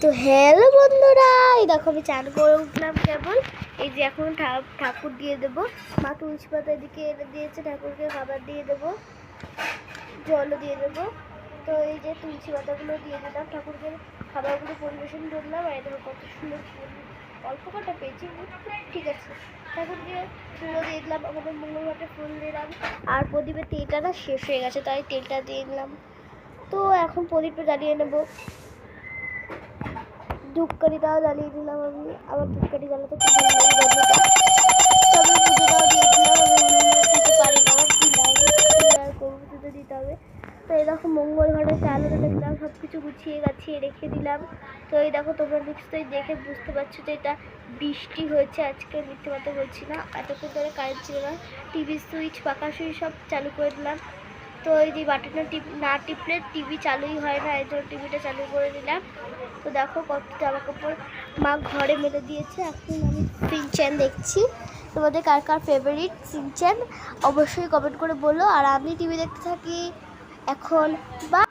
তো হ্যালো বন্ধুরা, এই দেখো আমি চান করে উঠলাম কেবল। এই যে এখন ঠাকুর দিয়ে দেবো। মা তুলসী পাতা এদিকে এনে দিয়েছে, ঠাকুরকে খাবার দিয়ে দেবো, জলও দিয়ে দেবো। তো এই যে তুলসী পাতাগুলো দিয়ে দিলাম, ঠাকুরকে খাবারগুলো পরিবেশন করলাম। আর দেখো কত সুন্দর ফুল, অল্প কটা পেয়েছি, ঠিক আছে। ঠাকুরকে ফুলও দিয়ে দিলাম, আমাদের মঙ্গলবারটা ফুল দিলাম। আর প্রদীপের তেলটা না শেষ হয়ে গেছে, তাই তেলটা দিয়ে দিলাম। তো এখন প্রদীপটা জ্বালিয়ে নেবো। ধূপকাঠিটাও জ্বালিয়ে দিলাম আমি, আবার ধূপকাঠি জ্বালাতে খুব ভালো লাগে গন্ধটা। তবে পুজোটাও দিয়ে দিলাম, আমি দিতে পারি না, আমার দিলাম করবো, পুজো দিতে হবে। তো এই দেখো মঙ্গল ঘরে চালও রেখে দিলাম, সব কিছু গুছিয়ে গাছিয়ে রেখে দিলাম। তো এই দেখো তোমরা নিশ্চয়ই দেখে বুঝতে পারছো যে এটা বৃষ্টি হয়েছে আজকে, মিথ্যে কথা বলছি না। এতক্ষণ ধরে কারেন্ট ছিল না, টিভি সুইচ পাখা সুইচ সব চালু করে দিলাম। তো এই যে বাটনটা না টিপলে টিভি চালুই হয় না, এই জন্য টিভিটা চালু করে দিলাম। তো দেখো কত জামা কাপড় মা ঘরে মেলে দিয়েছে। এখন আমি সিনচ্যান দেখছি। তোমাদের কার কার ফেভারিট সিনচ্যান অবশ্যই কমেন্ট করে বলো। আর আমি টিভি দেখতে থাকি এখন। বা